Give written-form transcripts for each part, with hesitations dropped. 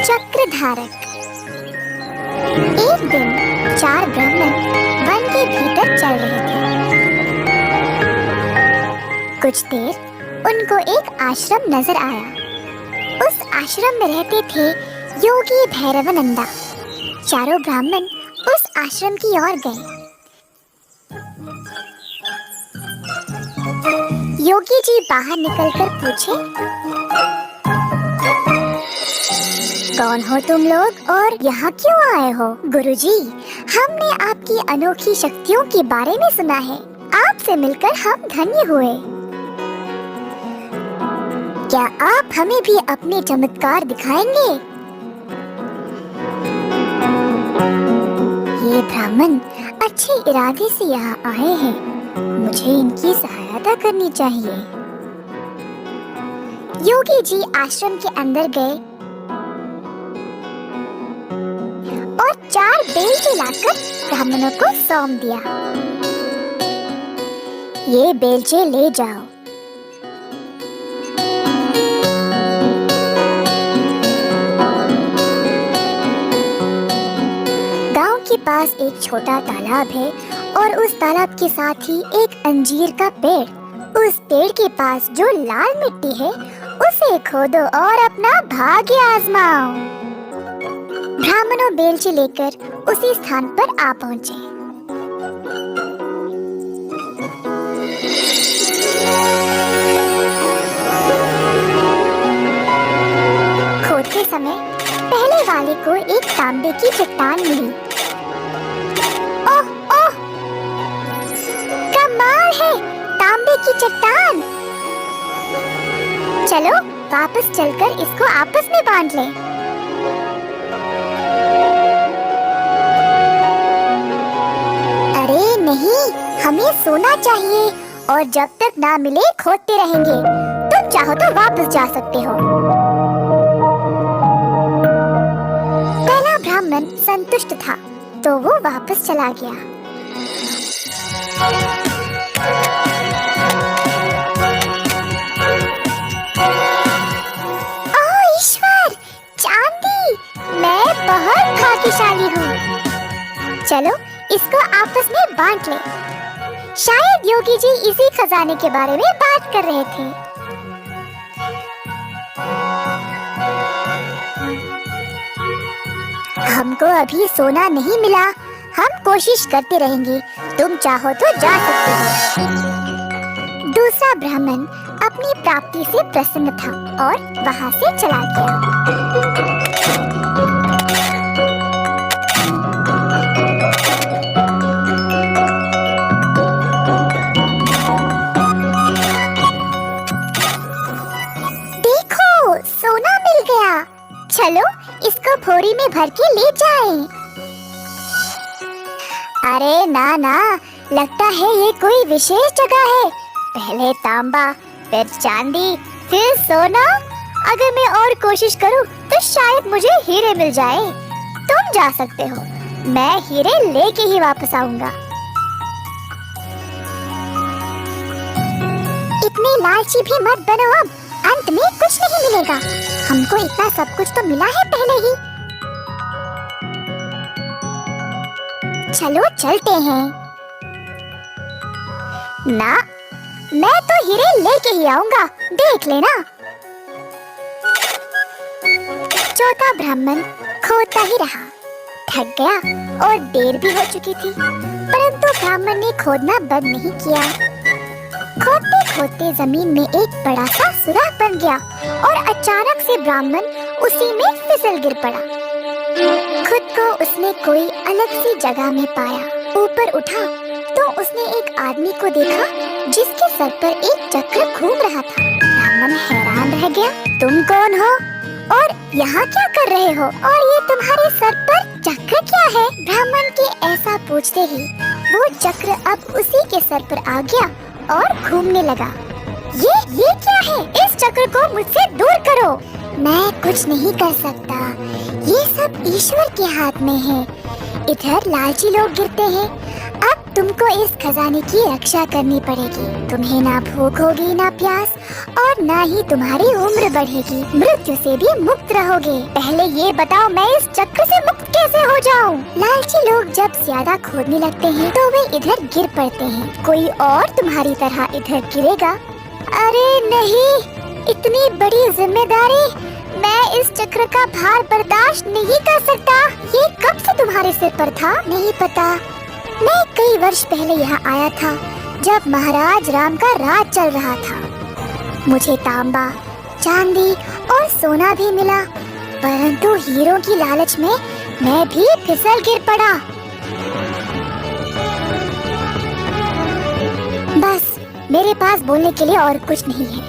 चक्रधारक। एक दिन 4 ब्राह्मण वन के भीतर चल रहे थे। कुछ देर उनको एक आश्रम नजर आया। उस आश्रम में रहते थे योगी भैरवानंदा। चारों ब्राह्मण उस आश्रम की ओर गए। योगी जी बाहर निकलकर पूछे, कौन हो तुम लोग और यहाँ क्यों आए हो? गुरुजी, हमने आपकी अनोखी शक्तियों के बारे में सुना है। आपसे मिलकर हम धन्य हुए। क्या आप हमें भी अपने चमत्कार दिखाएंगे? ये ब्राह्मण अच्छे इरादे से यहाँ आए हैं। मुझे इनकी सहायता करनी चाहिए। योगी जी आश्रम के अंदर गए और 4 बेलचे लाकर ब्राह्मणों को सौंप दिया। ये बेलचे ले जाओ। गांव के पास एक छोटा तालाब है और उस तालाब के साथ ही एक अंजीर का पेड़। उस पेड़ के पास जो लाल मिट्टी है उसे खोदो और अपना भाग्य आजमाओ। ब्राह्मणों बेलचे लेकर उसी स्थान पर आ पहुंचे। खोदते समय पहले वाले को एक तांबे की चट्टान मिली। ओह ओह, कमाल है, तांबे की चट्टान। चलो वापस चलकर इसको आपस में बांध लें। अरे नहीं, हमें सोना चाहिए और जब तक ना मिले खोदते रहेंगे। तुम चाहो तो वापस जा सकते हो। पहला ब्राह्मण संतुष्ट था तो वो वापस चला गया। ओह ईश्वर, चांदी! मैं बहुत भाग्यशाली हूँ। चलो इसको आपस में बांट ले। शायद योगी जी इसी खजाने के बारे में बात कर रहे थे। हमको अभी सोना नहीं मिला, हम कोशिश करते रहेंगे। तुम चाहो तो जा सकते हो। दूसरा ब्राह्मण अपनी प्राप्ति से प्रसन्न था और वहां से चला गया। सोना मिल गया। चलो इसको भोरी में भर के ले जाएं। अरे ना ना, लगता है ये कोई विशेष जगह है। पहले तांबा, फिर चांदी, फिर सोना। अगर मैं और कोशिश करूं तो शायद मुझे हीरे मिल जाए। तुम जा सकते हो, मैं हीरे लेके ही वापस आऊंगा। इतने लालची भी मत बनो। अब अंत में कुछ नहीं मिलेगा। हमको इतना सब कुछ तो मिला है पहले ही। चलो चलते हैं। ना, मैं तो हीरे लेके ही आऊंगा, देख लेना। चौथा ब्राह्मण खोदता ही रहा। थक गया और देर भी हो चुकी थी, परंतु ब्राह्मण ने खोदना बंद नहीं किया। खोदते खोदते जमीन में एक बड़ा सा सुराख बन गया और अचानक से ब्राह्मण उसी में फिसल गिर पड़ा। खुद को उसने कोई अलग सी जगह में पाया। ऊपर उठा तो उसने एक आदमी को देखा जिसके सर पर एक चक्र घूम रहा था। ब्राह्मण हैरान रह गया। तुम कौन हो और यहाँ क्या कर रहे हो? और ये तुम्हारे सर पर चक्र क्या है? ब्राह्मण के ऐसा पूछते ही वो चक्र अब उसी के सर पर आ गया और घूमने लगा। ये क्या है? इस चक्र को मुझसे दूर करो। मैं कुछ नहीं कर सकता, ये सब ईश्वर के हाथ में है। इधर लालची लोग गिरते हैं, अब तुमको इस खजाने की रक्षा करनी पड़ेगी। तुम्हें ना भूख होगी ना प्यास, और ना ही तुम्हारी उम्र बढ़ेगी। मृत्यु से भी मुक्त रहोगे। पहले ये बताओ, मैं इस चक्र से मुक्त कैसे हो जाऊं? लालची लोग जब ज्यादा खोदने लगते हैं तो वे इधर गिर पड़ते हैं। कोई और तुम्हारी तरह इधर गिरेगा? अरे नहीं, इतनी बड़ी जिम्मेदारी, मैं इस चक्र का भार बर्दाश्त नहीं कर सकता। ये कब से तुम्हारे सिर पर था? नहीं पता। मैं कई वर्ष पहले यहाँ आया था, जब महाराज राम का राज चल रहा था। मुझे तांबा, चांदी और सोना भी मिला, परंतु हीरों की लालच में मैं भी फिसल गिर पड़ा। बस, मेरे पास बोलने के लिए और कुछ नहीं है।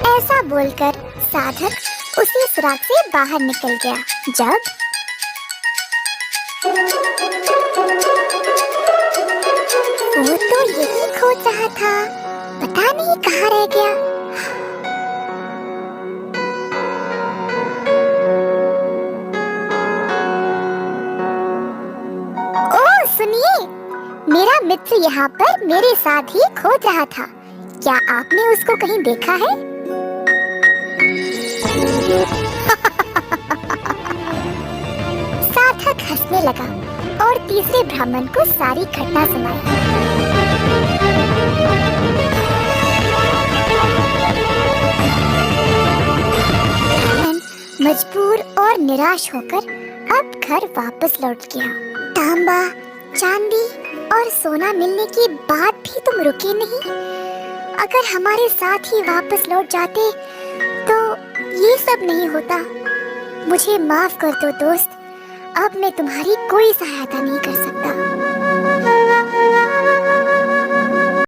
ऐसा बोलकर साधक उसी सुराग से बाहर निकल गया। जब वो तो यही खोज रहा था, पता नहीं कहाँ रह गया। ओ सुनिए, मेरा मित्र यहाँ पर मेरे साथ ही खोज रहा था। क्या आपने उसको कहीं देखा है? साधक हंसने लगा और तीसरे ब्राह्मण को सारी घटना सुनाई। मजबूर और निराश होकर अब घर वापस लौट गया। तांबा, चांदी और सोना मिलने के बाद भी तुम रुके नहीं। अगर हमारे साथ ही वापस लौट जाते तो ये सब नहीं होता। मुझे माफ कर दो दोस्त, अब मैं तुम्हारी कोई सहायता नहीं कर सकता।